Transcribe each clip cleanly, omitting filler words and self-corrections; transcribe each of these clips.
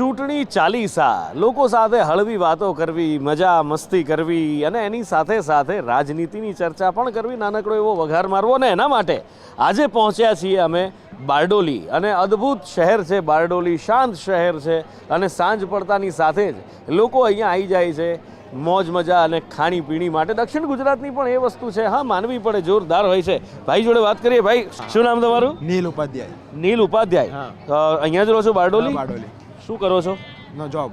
ચૂંટણી ચાલીસા લોકો સાથે હળવી વાતો કરવી, મજા મસ્તી કરવી અને એની સાથે સાથે રાજનીતિની ચર્ચા પણ કરવી, નાનકડો એવો વઘાર મારવો. અને એના માટે આજે પહોંચ્યા છીએ અમે બારડોલી. અને અદ્ભુત શહેર છે બારડોલી, શાંત શહેર છે અને સાંજ પડતાની સાથે જ લોકો અહીંયા આવી જાય છે મોજ મજા અને ખાણીપીણી માટે. દક્ષિણ ગુજરાતની પણ એ વસ્તુ છે, હા, માનવી પડે, જોરદાર હોય છે. ભાઈ જોડે વાત કરીએ. ભાઈ, શું નામ તમારું? નીલ ઉપાધ્યાય. નીલ ઉપાધ્યાય. અહીંયા જ રહો છો બારડોલી? બારડોલી. શું કરો છો? નો જોબ.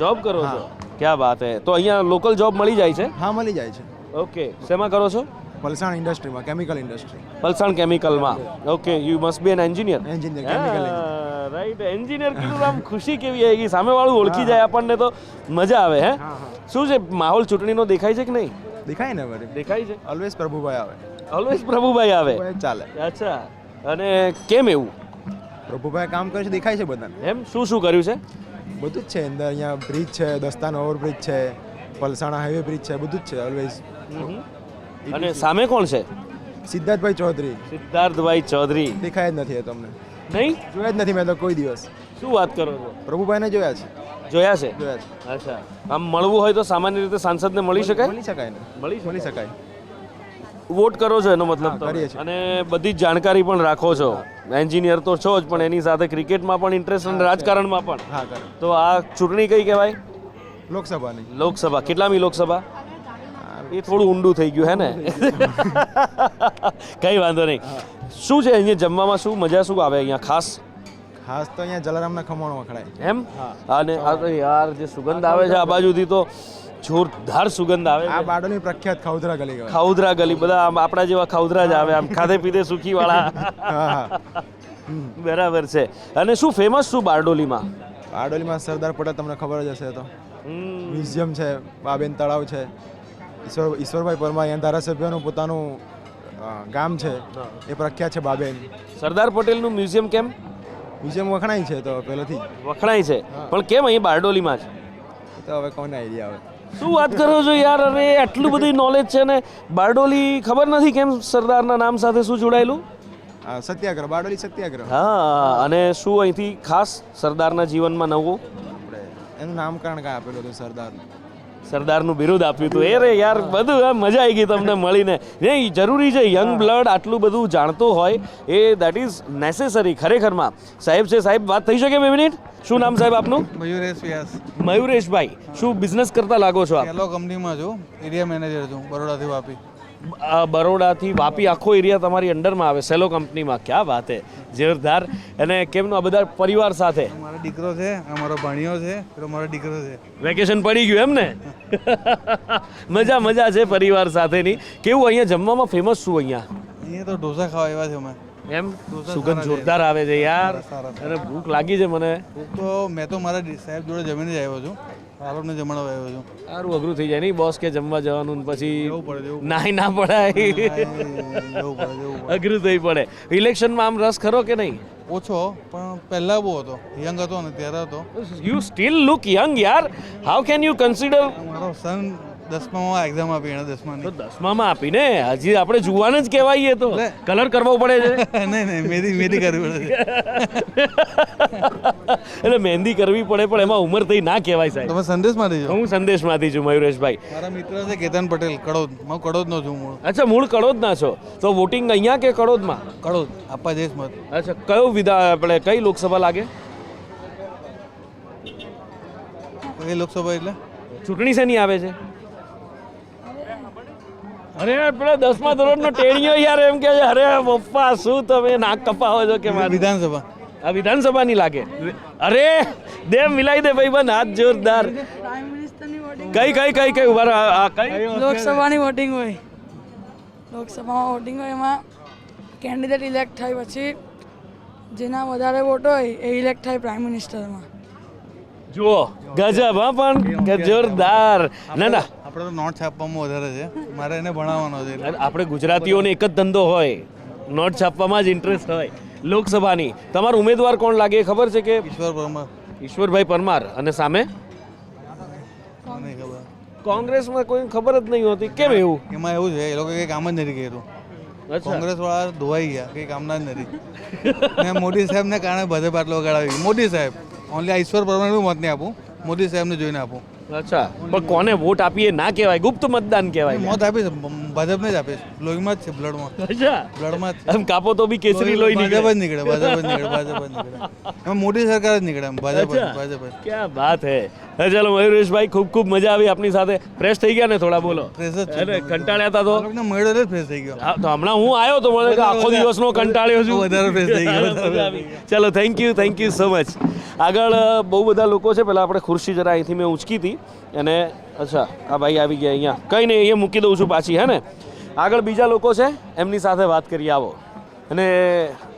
જોબ કરો છો? ક્યાં વાત હે. તો અહીંયા લોકલ જોબ મળી જાય છે? હા, મળી જાય છે. ઓકે, શેમાં કરો છો? પલસાણ ઇન્ડસ્ટ્રીમાં, કેમિકલ ઇન્ડસ્ટ્રી. પલસાણ કેમિકલમાં. Okay, you must be an engineer. Engineer, chemical right. Engineer કીધું આમ ખુશી કેવી આવી ગઈ, સામેવાળું ઓળખી જાય આપણને તો મજા આવે. હે, શું છે માહોલ ચૂંટણીનો? દેખાય છે કે નહીં? દેખાય ને વળી. દેખાય છે. ઓલવેઝ પ્રભુભાઈ આવે. ઓલવેઝ પ્રભુભાઈ આવે. ચાલે. અચ્છા, અને કેમ એવું? પ્રભુભાઈ કામ કરે છે, દેખાય છે બધાને. એમ શું શું કર્યું છે? બધું જ છે અંદર. અહીંયા બ્રિજ છે, દસ્તાન ઓવરબ્રિજ છે, પલસાણા હાઈવે બ્રિજ છે, બધું જ છે ઓલવેઝ. અને સામે કોણ છે? સિદ્ધાર્થભાઈ ચૌધરી. સિદ્ધાર્થભાઈ ચૌધરી. દેખાય જ નથી એ તમને. નહીં જોયા જ નથી મેં તો કોઈ દિવસ. શું વાત કરો છો? પ્રભુભાઈને જોયા છે. જોયા છે? જોયા છે. અચ્છા, આમ મળવું હોય તો સામાન્ય રીતે સાંસદને મળી શકાય? મળી શકાય ને. મળી શકાય. વોટ કરો છો એનો મતલબ તો? કરીએ છીએ. અને બધી જ જાણકારી પણ રાખો છો. એન્જિનિયર તો છો જ, પણ એની સાથે ક્રિકેટમાં પણ ઇન્ટરેસ્ટ અને રાજકારણમાં પણ. હા, કરે. તો આ ચૂંટણી કઈ કહેવાય? લોકસભાની. લોકસભા. કેટલામી લોકસભા? એ થોડું ઊંડું થઈ ગયું હે ને. કઈ વાંધો નહીં. શું છે અહીંયા જમવામાં? શું મજા શું આવે અહીંયા ખાસ? ખાસ તો અહીંયા જલારામના ખમણ વખણાય. એમ? અને આ તો યાર જે સુગંધ આવે છે આ બાજુથી તો જોરદાર સુગંધ આવે. આ બારડોલી પ્રખ્યાત ખાઉધરા ગલી કહેવાય. ખાઉધરા ગલી. બધા આમ આપણા જેવા ખાઉધરા જ આવે, આમ ખાધે પીધે સુખી વાળા. હા. બરાબર છે. અને શું ફેમસ શું બારડોલીમાં? બારડોલીમાં સરદાર પટેલ તમને ખબર જ હશે તો. મ્યુઝિયમ છે, બાબેન તળાવ છે, ઈશ્વરભાઈ પરમાર અહીંયા ધારાસભ્યનું પોતાનું ગામ છે, એ પ્રખ્યાત છે બાબેન. સરદાર પટેલનું મ્યુઝિયમ કેમ? મ્યુઝિયમ વખણાય છે તો પહેલેથી જ. વખણાય છે, પણ કેમ અહીં બારડોલીમાં જ? તો હવે કોને આઈડિયા આવે. શું વાત કરો છો યાર? અરે આટલું બધું નોલેજ છે ને બારડોલી ખબર નથી કેમ સરદારના નામ સાથે શું જોડાયેલું? સત્યાગ્રહ, બારડોલી સત્યાગ્રહ. હા, અને શું અહીંથી ખાસ સરદારના જીવનમાં નવું? એનું નામકરણ કાંઈ આપેલું હતું સરદારનું. સરદારનું બિરુદ આપ્યું હતું. એ રે યાર, બધું આમ મજા આવી ગઈ તમને મળીને. નહીં, જરૂરી છે યંગ બ્લડ આટલું બધું જાણતું હોય, એ દેટ ઇઝ નેસેસરી ખરેખરમાં. સાહેબ છે, સાહેબ વાત થઈ શકે 2 મિનિટ? શું નામ સાહેબ આપનું? મયુરેશ વ્યાસ. મયુરેશભાઈ, શું બિઝનેસ કરતા લાગો છો આપ? હેલો કંપનીમાં છું, એરિયા મેનેજર છું, બરોડાથી વાપી. બરોડાથી વાપી આખો એરિયા તમારી અંડરમાં આવે, સેલો કંપનીમાં. ક્યાં વાત હે, જોરદાર. અને કેમનું આ બધા પરિવાર સાથે? મારો દીકરો છે, અમારો ભાણિયો છે, પેલો મારો દીકરો છે. વેકેશન પડી ગયું એમ ને? મજા છે પરિવાર સાથેની. કેવું અહીંયા જમવામાં ફેમસ શું અહીંયા? અહીંયા તો ઢોસા ખાવા આવ્યા છે અમે. એમ? સુગંધ જોરદાર આવે છે યાર. અને ભૂખ લાગી છે મને. ભૂખ તો મેં તો મારા સાહેબ જોડે જમીને જ આવ્યો છું, આલોકને જમણવા આવ્યો છું. સારું અઘરું થઈ જાય નહીં બોસ કે જમવા જવાનું ને પછી જવું પડે. ના પડાય, જવું પડે. અઘરું થઈ પડે. ઇલેક્શનમાં આમ રસ ખરો કે નહીં? ઓછો, પણ પહેલા બહુ હતો, યંગ હતો ને ત્યારે હતો. યુ સ્ટીલ લુક યંગ યાર. How can you consider? મારો સન 10મામાં એક્ઝામ આપી, એને 10માની. તો 10મામાં આપીને હજી આપણે જુવાન જ કહેવાઈએ. તો કલર કરવો પડે છે? નહીં, મહેંદી કરવી પડે છે. એટલે મહેંદી કરવી પડે, પણ એમાં ઉંમર થઈ ના કહેવાય સાહેબ. તમે સંદેશમાંથી છો? હું સંદેશમાંથી છું મયુરેશભાઈ. મારા મિત્ર છે કેતન પટેલ, કડોદ. હું કડોદનો છું મૂળ. અચ્છા, મૂળ કડોદના છો. તો વોટિંગ અહીંયા કે કડોદમાં? કડોદ આપવા જઈશ મત. અચ્છા, કયો આપણે કઈ લોકસભા લાગે? કઈ લોકસભા એટલે? ચૂંટણી શેની આવે છે? અરે પેલા 10મા ધોરણનો ટેણીયો યાર એમ કે છે, અરે પપ્પા શું તમે નાક કપાવો છો કે મારે? વિધાનસભા. આ વિધાનસભાની લાગે? અરે દે મિલાઈ દે ભાઈ બંધ, હાથ જોરદાર. કઈ ઉભા રહો. કઈ લોકસભાની વોટિંગ હોય, લોકસભામાં વોટિંગ હોય, એમાં કેન્ડિડેટ ઇલેક્ટ થાય પછી જેના વધારે વોટ હોય એ ઇલેક્ટ થાય પ્રાઇમ મિનિસ્ટરમાં. જુઓ ગજબ. હા, પણ જોરદાર. ના આપણે તો નોટ છાપવામાં વધારે છે, મારે એને ભણાવવાનો છે. આપણે ગુજરાતીઓને એક જ ધંધો હોય, નોટ છાપવામાં જ ઇન્ટરેસ્ટ હોય. લોકસભાની તમારો ઉમેદવાર કોણ લાગે ખબર છે કે? ઈશ્વર પરમાર. ઈશ્વરભાઈ પરમાર. અને સામે નહીં ખબર. કોંગ્રેસમાં કોઈ ખબર જ નહીં હોતી. કેમ એવું? એમાં એવું છે, એ લોકો કંઈ કામ જ નથી કર્યું. કોંગ્રેસ વાળા ધોવાઈ ગયા, કંઈ કામના જ નથી. ને મોદી સાહેબને કારણે ભાજપ આટલો વગાડાવી. મોદી સાહેબ ઓનલી આ ઈશ્વર પરમારને મત નહીં આપું, મોદી સાહેબને જોઈને આપું. અચ્છા, પણ કોને વોટ આપીએ ના કહેવાય, ગુપ્ત મતદાન કહેવાય. મત આપીશ, ભાજપને જ આપીશ. લોહીમાં જ છે, બ્લડમાં. અચ્છા, બ્લડમાં જ છે. એમ કાપો તો બી કેસરી લોહી ભાજપ નીકળે. જ નીકળે, ભાજપ જ નીકળે, ભાજપ જ નીકળે. એમાં મોદી સરકાર જ નીકળે, એમ ભાજપ જ, ભાજપ જ. ક્યાં બાત હે. ચાલો મયુરેશભાઈ, ખૂબ ખૂબ મજા આવી આપની સાથે. ફ્રેશ થઈ ગયા ને થોડા? બોલો. ફ્રેશ જ છે. અરે કંટાળ્યા હતા તો? આ લોકોને મળ્યો એટલે ફ્રેશ થઈ ગયો. હા, તો હમણાં હું આવ્યો તો મને કે આખો દિવસનો કંટાળ્યો છું. વધારે ફ્રેશ થઈ ગયો. મજા આવી. ચલો, થેન્ક યુ સો મચ. આગળ બહુ બધા લોકો છે. પહેલાં આપણે ખુરશી જરા અહીંથી મેં ઊંચકી હતી અને અચ્છા આ ભાઈ આવી ગયા અહીંયા. કંઈ નહીં, અહીંયા મૂકી દઉં છું પાછી, હે ને? આગળ બીજા લોકો છે, એમની સાથે વાત કરીએ. આવો. અને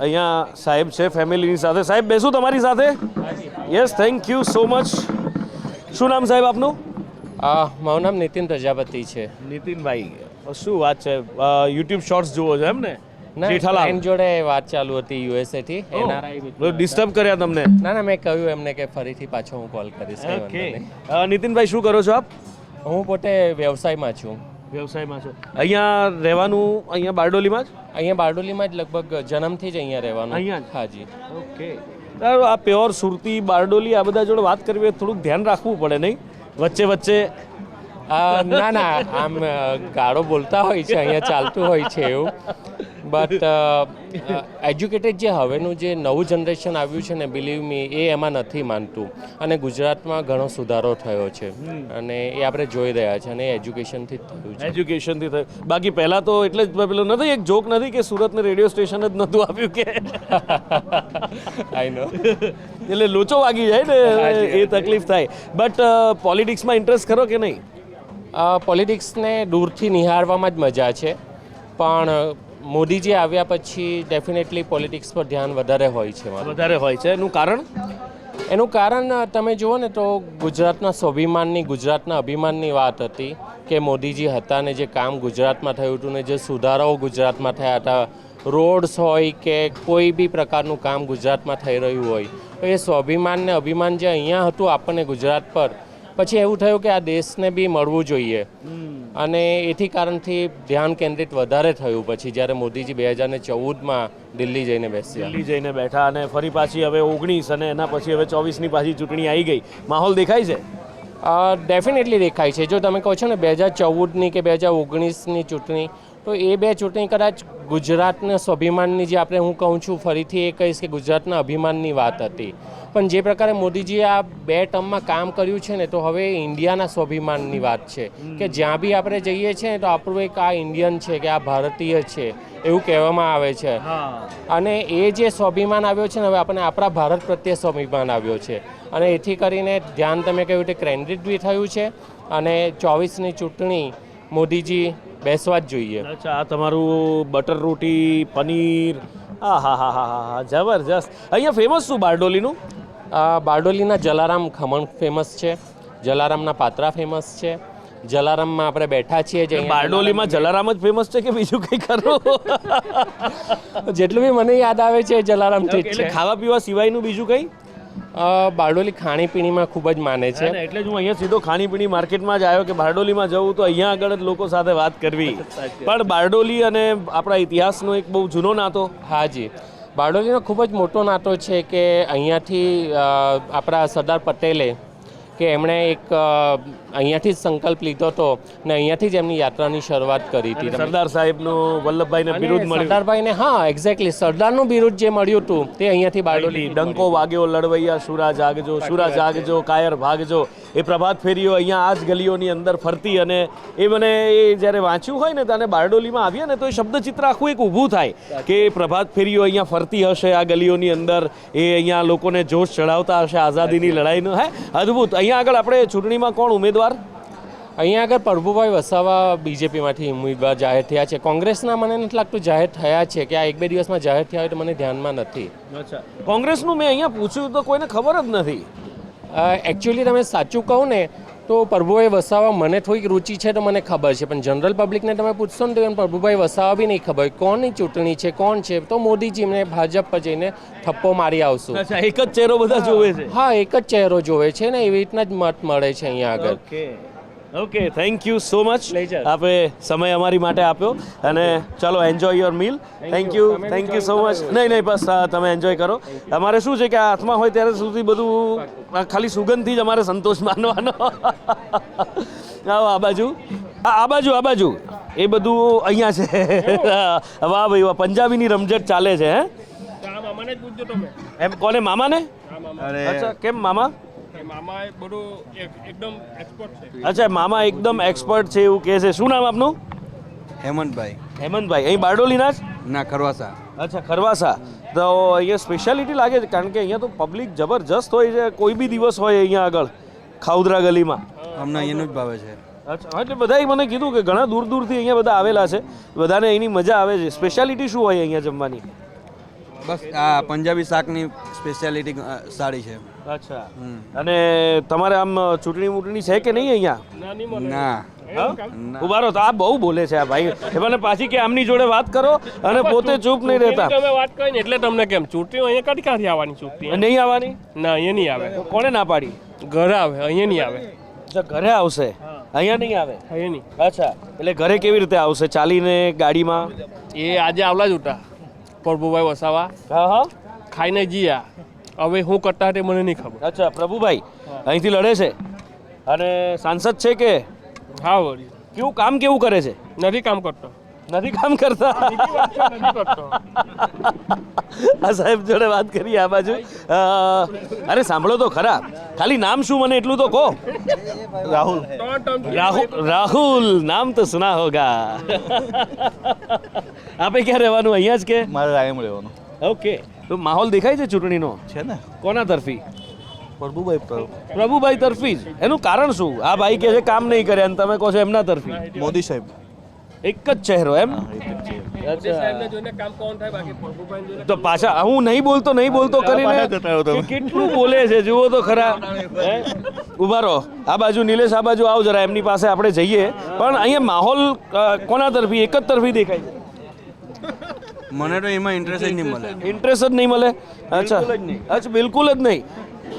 અહીંયા સાહેબ છે ફેમિલીની સાથે. સાહેબ બેસું તમારી સાથે? Yes, thank you so much. શું નામ સાહેબ આપનું? મારું નામ નીતિન પ્રજાપતિ છે. નીતિનભાઈ, શું વાત છે? યુટ્યુબ શોર્ટ્સ જુઓ છો એમ ને? જેઠાલાલ એન જોડે વાત ચાલુ હતી યુએસએ થી. એનઆરઆઈ ડિસ્ટર્બ કર્યા તમને? ના મેં કહ્યું એમને કે ફરીથી પાછો હું કોલ કરીશ. કંઈ વાંધો નહીં. નીતિનભાઈ, શું કરો છો આપ? હું પોતે વ્યવસાયમાં છું. વ્યવસાયમાં છો? અહીંયા રહેવાનું અહીંયા બારડોલીમાં જ? અહીંયા બારડોલીમાં જ લગભગ જન્મથી જ અહીંયા રહેવાનું. અહીંયા જ? હાજી. ઓકે. આ પ્યોર સુરતી, બારડોલી આ બધા જોડે વાત કરવી હોય થોડુંક ધ્યાન રાખવું પડે નહીં? વચ્ચે વચ્ચે ના આમ ગાળો બોલતા હોય છે, અહીંયા ચાલતું હોય છે એવું. બટ એજ્યુકેટેડ જે હવેનું જે નવું જનરેશન આવ્યું છે ને, બિલીવ મી, એ એમાં નથી માનતું. અને ગુજરાતમાં ઘણો સુધારો થયો છે અને એ આપણે જોઈ રહ્યા છે અને એ એજ્યુકેશનથી જ થયું છે. એજ્યુકેશનથી થયું. બાકી પહેલાં તો એટલે જ પેલો નથી, એક જોક નથી કે સુરતને રેડિયો સ્ટેશન જ નહોતું આપ્યું કે? આઈ નો. એટલે લોચો વાગી જાય ને, એ તકલીફ થાય. બટ પોલિટિક્સમાં ઇન્ટરેસ્ટ ખરો કે નહીં? પોલિટિક્સને દૂરથી નિહાળવામાં જ મજા છે, પણ મોદીજી આવ્યા પછી ડેફિનેટલી પોલિટિક્સ પર ધ્યાન વધારે હોય છે મારું. વધારે હોય છે. એનું કારણ? એનું કારણ તમે જુઓ ને તો ગુજરાતના સ્વાભિમાનની, ગુજરાતના અભિમાનની વાત હતી કે મોદીજી હતા ને જે કામ ગુજરાતમાં થયું હતું ને જે સુધારાઓ ગુજરાતમાં થયા હતા, રોડ્સ હોય કે કોઈ બી પ્રકારનું કામ ગુજરાતમાં થઈ રહ્યું હોય, તો એ સ્વાભિમાન ને અભિમાન જે અહીંયા હતું આપણને ગુજરાત પર, પછી એવું થયું કે આ દેશને બી મળવું જોઈએ અને એથી કારણથી ધ્યાન કેન્દ્રિત વધારે થયું. પછી જ્યારે મોદીજી 2014માં દિલ્હી જઈને બેસ્યા, દિલ્હી જઈને બેઠા અને ફરી પાછી હવે 19 અને એના પછી હવે 24ની પાછી ચૂંટણી આવી ગઈ. માહોલ દેખાય છે? ડેફિનેટલી દેખાય છે. જો તમે કહો છો ને 2014ની કે 2019ની ચૂંટણી, તો એ બે ચૂંટણી કદાચ ગુજરાતના સ્વાભિમાનની, જે આપણે હું કહું છું ફરીથી એ કહીશ કે ગુજરાતના અભિમાનની વાત હતી. પણ જે પ્રકારે મોદીજીએ આ 2 ટર્મમાં કામ કર્યું છે ને, તો હવે ઇન્ડિયાના સ્વાભિમાનની વાત છે કે જ્યાં બી આપણે જઈએ છીએ તો આપણું એક આ ઇન્ડિયન છે કે આ ભારતીય છે એવું કહેવામાં આવે છે. અને એ જે સ્વાભિમાન આવ્યો છે ને, હવે આપણને આપણા ભારત પ્રત્યે સ્વાભિમાન આવ્યો છે અને એથી કરીને ધ્યાન તમે કહ્યું તે કેન્દ્રિત બી થયું છે અને 24ની ચૂંટણી મોદીજી બેસવા જ જોઈએ. અચ્છા, આ તમારું બટર રોટી, પનીર, હા, જબરજસ્ત. અહીંયા ફેમસ શું બારડોલીનું? બારડોલીના જલારામ ખમણ ફેમસ છે, જલારામના પાત્રા ફેમસ છે. જલારામમાં આપણે બેઠા છીએ જે બારડોલીમાં જલારામ જ ફેમસ છે કે બીજું કંઈ ખરું? જેટલું બી મને યાદ આવે છે જલારામથી જ એટલે છે. ખાવા પીવા સિવાયનું બીજું કંઈ? બારડોલી ખાણીપીણીમાં ખૂબ જ માને છે. એટલે જ હું અહીંયા સીધો ખાણીપીણી માર્કેટમાં જ આવ્યો કે બારડોલીમાં જવું તો અહીંયા આગળ જ લોકો સાથે વાત કરવી. પણ બારડોલી અને આપણા ઇતિહાસનો એક બહુ જૂનો નાતો. હાજી, બારડોલીનો ખૂબ જ મોટો નાતો છે કે અહીંયાથી આપણા સરદાર પટેલે કે એમણે એક અહીંયાથી જ સંકલ્પ લીધો હતો ને અહીંયાથી જ એમની યાત્રાની શરૂઆત કરી હતી. સરદાર સાહેબનું વલ્લભભાઈને બિરુદ મળ્યું. સરદારભાઈને, હા એક્ઝેક્ટલી, સરદારનું બિરુદ જે મળ્યું હતું તે અહીંયાથી બારડોલી. ડંકો વાગ્યો લડવૈયા શુરા જાગજો, શુરા જાગજો, કાયર ભાગજો. એ પ્રભાત ફેરીઓ અહીંયા આ જ ગલીઓની અંદર ફરતી અને એ મને એ જ્યારે વાંચ્યું હોય ને ત્યારે બારડોલીમાં આવીએ ને તો એ શબ્દચિત્ર આખું એક ઊભું થાય કે પ્રભાત ફેરીઓ અહીંયા ફરતી હશે આ ગલીઓની અંદર, એ અહીંયા લોકોને જોશ ચડાવતા હશે આઝાદીની લડાઈનો. હે, અદ્ભુત. અહીંયા આગળ આપણે ચૂંટણીમાં કોણ ઉમેદવાર? અહીંયા આગળ પ્રભુભાઈ વસાવા બીજેપીમાંથી ઉમેદવાર જાહેર થયા છે. કોંગ્રેસના મને નથી લાગતું જાહેર થયા છે કે આ 1-2 દિવસમાં જાહેર થયા હોય તો મને ધ્યાનમાં નથી. અચ્છા, કોંગ્રેસનું મેં અહીંયા પૂછ્યું તો કોઈને ખબર જ નથી. એકચ્યુઅલી તમે સાચું કહું ને તો પ્રભુભાઈ વસાવા મને થોડીક રુચિ છે તો મને ખબર છે, પણ જનરલ પબ્લિકને તમે પૂછશો ને તો એમ પ્રભુભાઈ વસાવા બી નહીં ખબર કોની ચૂંટણી છે, કોણ છે. તો મોદીજીને ભાજપ પર જઈને થપ્પો મારી આવશું. અચ્છા, એક જ ચહેરો બધા જોવે છે? હા, એક જ ચહેરો જોવે છે ને, એવી રીતના જ મત મળે છે અહીંયા આગળ. Okay thank you so much Pleasure. આપે સમય અમારી માટે આપ્યો અને ચલો enjoy your meal thank you so much નહીં બસ તમે એન્જોય કરો અમારે શું છે કે આ હાથમાં હોય ત્યારે સુધી બધું ખાલી સુગંધથી જ અમારે સંતોષ માનવાનો આવો આ બાજુ એ બધું અહીંયા છે વાહ ભાઈ વાહ પંજાબીની રમઝટ ચાલે છે હે મામાને જ પૂછજો તમે એમ કોને મામાને અરે અચ્છા કેમ મામા મામા બધું એકદમ એક્સપર્ટ છે અચ્છા મામા એકદમ એક્સપર્ટ છે એવું કહે છે શું નામ આપનું હેમંતભાઈ હેમંતભાઈ અહીં બારડોલીના જ ના ખરવાસા અચ્છા ખરવાસા તો અહીંયા સ્પેશિયાલિટી લાગે છે કારણ કે અહીંયા તો પબ્લિક જબરજસ્ત હોય છે કોઈ બી દિવસ હોય અહીંયા આગળ ખાઉદરા ગલીમાં અમને અહીંયાનું જ ભાવે છે અચ્છા હા, એટલે બધાએ મને કીધું કે ઘણા દૂર દૂરથી અહીંયા બધા આવેલા છે બધાને એની મજા આવે છે સ્પેશિયાલિટી શું હોય અહીંયા જમવાની બસ આ પંજાબી શાકની સ્પેશિયાલિટી સારી છે અચ્છા અને તમારે આમ ચૂંટણી છે કે નહીં અહીંયા ના ઉભા રહો તો આ બહુ બોલે છે આ ભાઈ એ મને પાછી કે આમની જોડે વાત કરો અને પોતે ચૂપ નહીં રહેતા તમે વાત કરી ને એટલે તમને કેમ ચૂંટણી અહીંયા ક્યાંથી આવવાની ચૂંટણી નહીં આવવાની ના અહીંયા નહીં આવે તો કોણે ના પાડી ઘરે આવે અહીંયા નહીં આવે અચ્છા ઘરે આવશે અહીંયા નહીં આવે અહીંયા નહીં અચ્છા એટલે ઘરે કેવી રીતે આવશે ચાલીને ગાડીમાં એ આજે આવલા જ ઉઠા પ્રભુભાઈ વસાવા હા હા ખાઈને જીયા હવે હું કરતા તે મને નહીં ખબર અચ્છા પ્રભુભાઈ અહીંથી લડે છે અને સાંસદ છે કે હા વળી કામ કેવું કરે છે નથી કામ કરતો નથી કામ કરતા નથી કરતો આ સાહેબ જોડે વાત કરીએ આ બાજુ અરે સાંભળો તો ખરા ખાલી નામ શું મને એટલું તો કહો રાહુલ નામ તો સુના હોગા આપે ક્યાં રહેવાનું અહીંયા જ કે મારે રાયમ રહેવાનું ઓકે તો માહોલ દેખાય છે ચૂંટણીનો છે ને કોના તરફી પ્રભુભાઈ પ્રભુભાઈ તરફી જ એનું કારણ શું આ ભાઈ કહે છે કામ નહીં કરે અને તમે કહો છો એમના તરફી મોદી સાહેબ એક જ ચહેરો એમ સાહેબને જોઈને કામ કોણ થાય બાકી પ્રભુભાઈને જોઈને તો પાછા હું નહીં બોલતો કરીને કે કેટલું બોલે છે જુઓ તો ખરા હે? ઊભા રહો આ બાજુ નિલેશ આ બાજુ આવ જરા એમની પાસે આપણે જઈએ પણ અહીંયા માહોલ કોના તરફી એક જ તરફી દેખાય છે મને તો એમાં ઇન્ટરેસ્ટ જ નહીં મળે ઇન્ટરેસ્ટ જ નહીં મળે અચ્છા અચ્છા બિલકુલ જ નહીં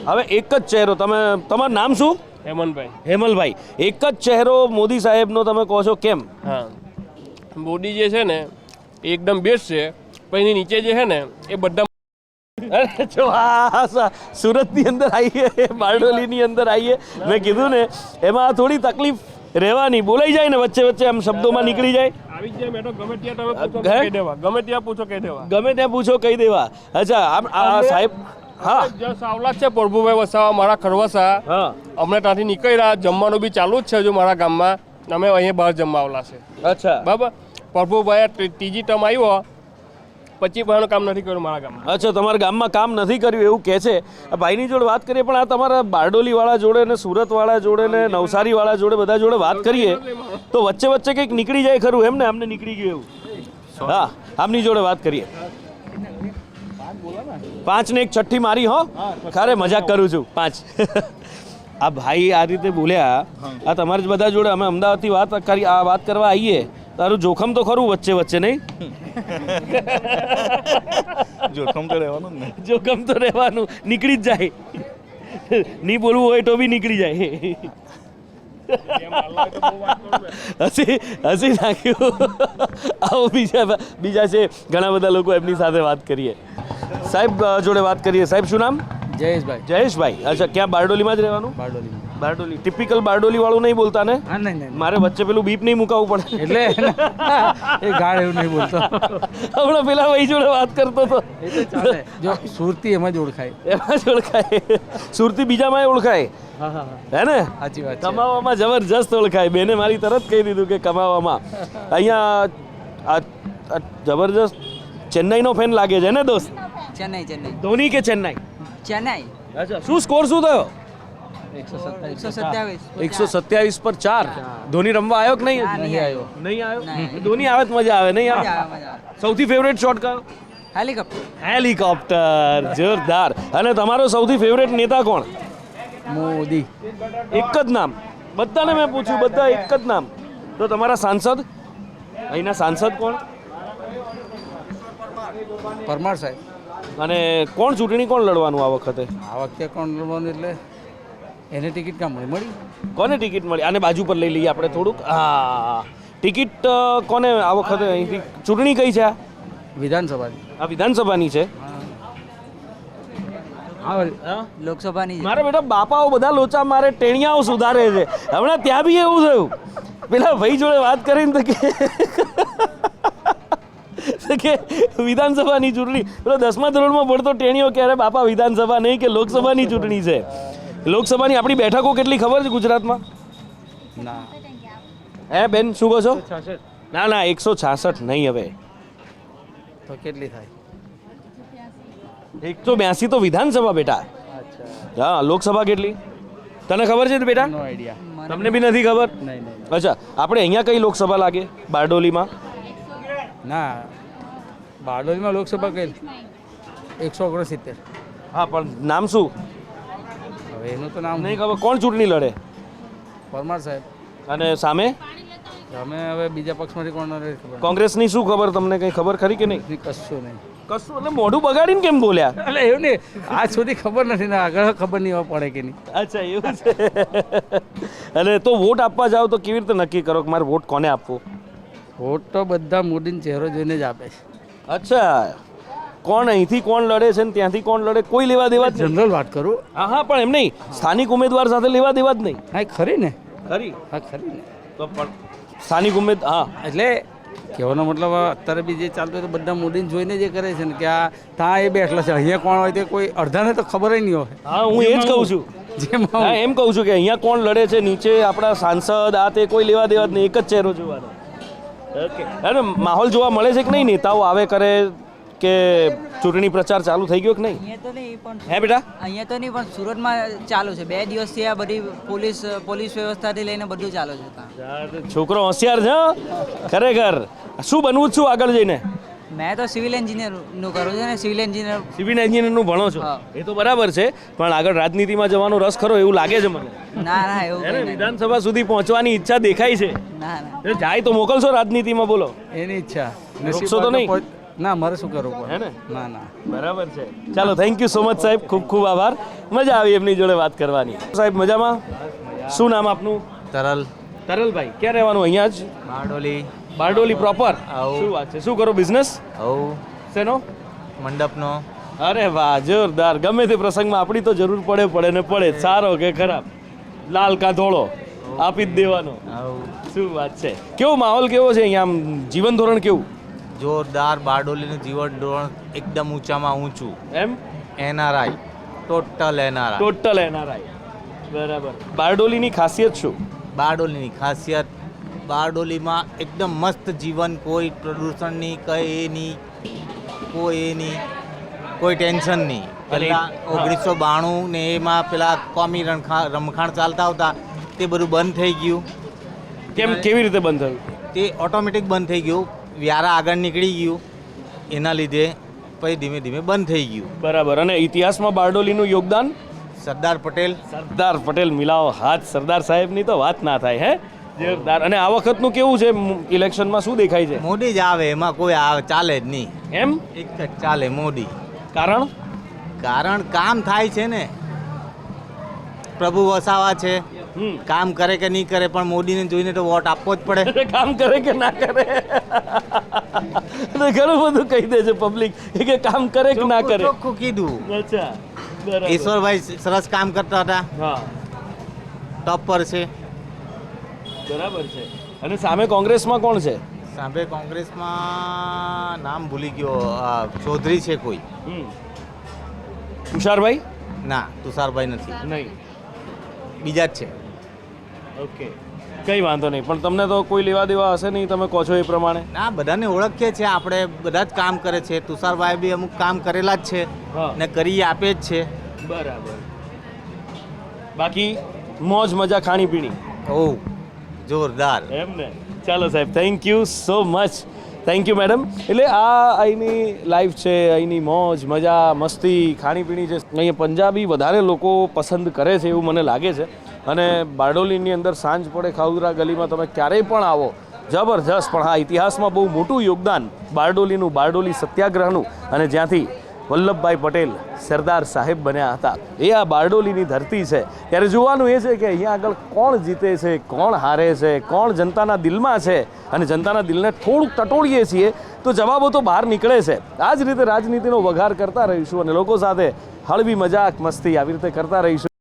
હવે એક જ ચહેરો તમારું નામ શું હેમંતભાઈ હેમલભાઈ એક જ ચહેરો મોદી સાહેબનો તમે કહો છો કેમ હા મોદી જે છે ને એ એકદમ બેસ્ટ છે પણ એની નીચે જે છે ને એ બધા અરે જો આ સુરતની અંદર આવીએ બારડોલીની અંદર આવીએ મેં કીધું ને એમાં થોડી તકલીફ રહેવાની બોલાઈ જાય ને વચ્ચે વચ્ચે આમ શબ્દોમાં નીકળી જાય આવી જ જાય મેં તો ગમે ત્યાં તમે પૂછો હે? કહી દેવા ગમે ત્યાં પૂછો કહી દેવા ગમે ત્યાં પૂછો કહી દેવા અચ્છા આ સાહેબ હા જસ આવલા જ છે પ્રભુભાઈ વસાવા મારા ખરવાસા હા અમને ત્યાંથી નીકળ્યા જમવાનું બી ચાલુ જ છે જો મારા ગામમાં અમે અહીંયા બહાર જમવા આવલા છે અચ્છા બરાબર પ્રભુભાઈ ત્રીજી ટર્મ આવ્યો પછી ભાઈનું કામ નથી કર્યું મારા ગામમાં અચ્છા તમારા ગામમાં કામ નથી કર્યું એવું કહે છે આ ભાઈની જોડે વાત કરીએ પણ આ તમારા બારડોલીવાળા જોડે ને સુરતવાળા જોડે ને નવસારીવાળા જોડે બધા જોડે વાત કરીએ તો વચ્ચે વચ્ચે કંઈક નીકળી જાય ખરું એમ ને આમને નીકળી ગયું એવું હા આમની જોડે વાત કરીએ 5 ને 1 છઠ્ઠી મારી હો ખરે મજાક કરું છું 5 આ ભાઈ આ રીતે બોલ્યા આ તમારી જ બધા જોડે અમે અમદાવાદથી વાત કરવા આવીએ તારું જોખમ તો ખરું વચ્ચે વચ્ચે નહીં જોખમ તો રહેવાનું ને જોખમ તો રહેવાનું નીકળી જ જાય નહીં બોલવું હોય તો બી નીકળી જાય હસી નાખ્યું આવો બીજા છે ઘણા બધા લોકો એમની સાથે વાત કરીએ સાહેબ જોડે વાત કરીએ સાહેબ શું નામ જયેશભાઈ જયેશભાઈ અચ્છા ક્યાં બારડોલીમાં જ રહેવાનું બારડોલી બારડોલી ટિપિકલ બારડોલી વાળું નહીં બોલતા ને હા નહીં મારે વચ્ચે પેલું બીપ નહીં મુકાવવું પડે એટલે એ ગાળ એવું નહીં બોલતો હમણાં પેલા ભાઈ જોડે વાત કરતો હતો એ તો ચાલે જો સુરતી એમાં જ ઓળખાય એમાં જ ઓળખાય સુરતી બીજામાં ઓળખાય હા હા હે ને સાચી વાત છે કમાવામાં જબરજસ્ત ઓળખાય બેને મારી તરત કહી દીધું કે કમાવામાં અહીંયા આ જબરજસ્ત ચેન્નાઈનો ફેન લાગે છે ને દોસ્ત ચેન્નઈ ધોની કે ચેન્નાઈ ચેન્નઈ અચ્છા શું સ્કોર શું થયો 127 127 પર 4 ધોની રમવા આવ્યો કે નહીં નહીં આવ્યો નહીં આવ્યો ધોની આવે તો મજા આવે નહીં આવે સૌથી ફેવરેટ શોટ કયો હેલિકોપ્ટર હેલિકોપ્ટર જોરદાર અને તમારો સૌથી ફેવરેટ નેતા કોણ મોદી એક જ નામ બધાને મેં પૂછ્યું બધા એક જ નામ તો તમારા સાંસદ અહીંના સાંસદ કોણ પરમાર સાહેબ અને કોણ ચૂંટણી કોણ લડવાનું આ વખતે આ વખતે કોણ લડવાનું એટલે એને ટિકિટ કામ મળી કોને ટિકિટ મળી? આને બાજુ પર લઈ લઈએ આપણે થોડુંક. હા, ટિકિટ કોને આ વખતે અહીંથી ચૂંટણી કઈ છે આ? વિધાનસભાની. આ વિધાનસભાની છે. હા, લોકસભાની છે. મારા બેટા બાપાઓ બધા લોચા મારે ટેણિયાઓ સુધારે છે. હમણાં ત્યાં બી એવું થયું, પેલા ભાઈ જોડે વાત કરીને તો કે વિધાનસભાની ચૂંટણી, પેલો 10મા ધોરણમાં ભણતો ટેણીઓ કે અરે બાપા વિધાનસભા નહીં કે લોકસભાની ચૂંટણી છે. લોકસભાની આપણી બેઠકો કેટલી ખબર છે ગુજરાતમાં? ના. હે બેન, શું કહો છો? ના ના, 166 નહીં. હવે તો કેટલી થાય? 182 તો વિધાનસભા બેટા. હા, લોકસભા કેટલી તને ખબર છે બેટા? નો આઈડિયા. તમને બી નથી ખબર? નહીં નહીં. અચ્છા, આપણે અહીંયા કઈ લોકસભા લાગે? બારડોલીમાં? ના, બારડોલીમાં લોકસભા કઈ 169. હા, પણ નામ શું? હવે એનું તો નામ નહીં ખબર. કોણ ચૂંટણી લડે? પરમાર સાહેબ. અને સામે અમે હવે બીજા પક્ષમાંથી કોણ નથી ખબર. કોંગ્રેસની શું ખબર? તમને કઈ ખબર ખરી કે નહીં? કશું નહીં. કશું એટલે મોઢું બગાડીને કેમ બોલ્યા? એટલે એવું નહીં, આજ સુધી ખબર નથી ને આગળ ખબર નહીં હવે પડે કે નહીં. અચ્છા, એવું છે. અને તો વોટ આપવા જાઓ તો કેવી રીતે નક્કી કરો કે મારે વોટ કોને આપવો? વોટ તો બધા મોદીનો ચહેરો જોઈને જ આપે છે. અચ્છા, કોણ અહીંથી કોણ લડે છે ને ત્યાંથી કોણ લડે કોઈ લેવા દેવા જ નહીં? જનરલ વાત કરું. હા હા, પણ એમ નહીં, સ્થાનિક ઉમેદવાર સાથે લેવા દેવા જ નહીં. હા, ખરી ને. ખરી? હા, ખરી ને. તો પણ સ્થાનિક હા એટલે કહેવાનો મતલબ અત્યારે બી જે ચાલતું હોય તો બધા મોદીને જોઈને જે કરે છે ને કે આ ત્યાં એ બેઠલા છે, અહીંયા કોણ હોય તે કોઈ અડધાને તો ખબર જ નહીં હોય. હા, હું એ જ કહું છું. જેમાં હા, એમ કહું છું કે અહીંયા કોણ લડે છે, નીચે આપણા સાંસદ આ તે કોઈ લેવા દેવા જ નહીં, એક જ ચહેરો જોવાનો. ઓકે. અને માહોલ જોવા મળે છે કે નહીં? નેતાઓ આવે કરે કે ચૂંટણી પ્રચાર ચાલુ થઈ ગયો કે નહીં? અહીંયા તો નહીં પણ હે બેટા? અહીંયા તો નહીં પણ સુરતમાં ચાલુ છે. 2 દિવસથી આ બધી પોલીસ વ્યવસ્થાથી લઈને બધું ચાલુ છે ત્યાં. છોકરો હોશિયાર છે હો. ખરેખર. શું બનવું છું આગળ જઈને? મેં તો સિવિલ એન્જિનિયરનું કરું છું ને સિવિલ એન્જિનિયરનું ભણો છો? હા. એ તો બરાબર છે, પણ આગળ રાજનીતિમાં જવાનો રસ ખરો એવું લાગે છે મને. ના એવું એને કંઈ નહીં. વિધાનસભા સુધી પહોંચવાની ઈચ્છા દેખાય છે. ના એ જાય તો મોકલશો રાજનીતિમાં? બોલો. એની ઈચ્છા રોકશો તો નહીં? ના, મારે શું કરવું હે પડે? ને? ના ના. બરાબર છે. ચાલો, થેન્ક યુ સો મચ સાહેબ, ખૂબ ખૂબ આભાર. મજા આવી એમની જોડે વાત કરવાની. સાહેબ મજામાં? શું નામ આપનું? તરલ તરલભાઈ. ક્યાં રહેવાનું? અહીંયા જ? બારડોલી બારડોલી પ્રોપર? આવું. શું વાત છે? શું કરો બિઝનેસ? હવ શેનો? મંડપનો. અરે વાહ, જોરદાર. ગમે તે પ્રસંગમાં આપણી તો જરૂર પડે ને પડે. સારો કે ખરાબ, લાલ કા ધોળો આપી જ દેવાનો. શું વાત છે? કેવો માહોલ કેવો છે અહીંયા? આમ જીવન ધોરણ કેવું? જોરદાર. બારડોલીનું જીવન ધોરણ એકદમ ઊંચામાં ઊંચું. એમ? NRI, total NRI. Total NRI. બરાબર. બારડોલીની ખાસિયત શું? બારડોલીની ખાસિયત, બારડોલીમાં એકદમ મસ્ત જીવન, કોઈ પ્રદૂષણ નહીં, કોઈ ટેન્શન નહીં. પહેલાં 1992 ને એમાં પેલા કોમી રમખાણ ચાલતા હતા તે બધું બંધ થઈ ગયું. કેવી રીતે બંધ થયું? તે ઓટોમેટિક બંધ થઈ ગયું. વ્યારા આગળ નીકળી ગયું, એના લીધે પછી ધીમે ધીમે બંધ થઈ ગયું. બરાબર. અને ઇતિહાસમાં બારડોલીનું યોગદાન? સરદાર પટેલ મિલાવો હાથ. સરદાર સાહેબની તો વાત ના થાય. હે, જોરદાર. અને આ વખતનું કેવું છે ઇલેક્શનમાં? શું દેખાય છે? મોદી જ આવે, એમાં કોઈ આવે ચાલે જ નહીં. એમ? એક જ ચાલે, મોદી. કારણ કામ થાય છે ને, પ્રભુ વસાવા છે, કામ કરે કે નહીં કરે, પણ મોદીને જોઈને તો વોટ આપવો જ પડે. કામ કરે કે ના કરે, ઘણું બધું કહી દે છે પબ્લિક કે કામ કરે કે ના કરે. ચોખ્ખું કીધું. અચ્છા, બરાબર. ઈશ્વરભાઈ સરસ કામ કરતા હતા, હા, ટોપ પર છે. બરાબર છે. અને સામે કોંગ્રેસમાં કોણ છે? સાંભે કોંગ્રેસમાં નામ ભૂલી ગયો, ચૌધરી છે કોઈ. તુષારભાઈ? ના, તુષારભાઈ નથી, નહીં, બીજા જ છે. ઓકે, કંઈ વાંધો નહીં. પણ તમને તો કોઈ લેવા દેવા હશે નહીં, તમે કહો છો એ પ્રમાણે. ના, બધાને ઓળખીએ છીએ આપણે, બધા જ કામ કરે છે. તુષારભાઈ બી અમુક કામ કરેલા જ છે હા. ને કરી આપે જ છે. બરાબર. બાકી મોજ મજા ખાણીપીણી? ઓહ, જોરદાર. એમ ને? ચાલો સાહેબ, thank you so much. Thank you madam. એટલે આ અહીંની લાઈફ છે, અહીંની મોજ મજા મસ્તી ખાણીપીણી છે. અહીંયા પંજાબી વધારે લોકો પસંદ કરે છે એવું મને લાગે છે. અને બારડોલીની અંદર સાંજ પડે ખાઉદરા ગલીમાં તમે ક્યારેય પણ આવો, જબરજસ્ત. પણ હા, ઇતિહાસમાં બહુ મોટું યોગદાન બારડોલીનું, બારડોલી સત્યાગ્રહનું, અને જ્યાંથી વલ્લભભાઈ પટેલ સરદાર સાહેબ બન્યા હતા. એ આ બારડોલીની ધરતી છે. ત્યારે જોવાનું એ છે કે અહીંયા આગળ કોણ જીતે છે, કોણ હારે છે, કોણ જનતાના દિલમાં છે, અને જનતાના દિલને થોડુંક ટટોળીએ છીએ તો જવાબો તો બહાર નીકળે છે. આ જ રીતે રાજનીતિનો વઘાર કરતા રહીશું અને લોકો સાથે હળવી મજાક મસ્તી આવી રીતે કરતા રહીશું.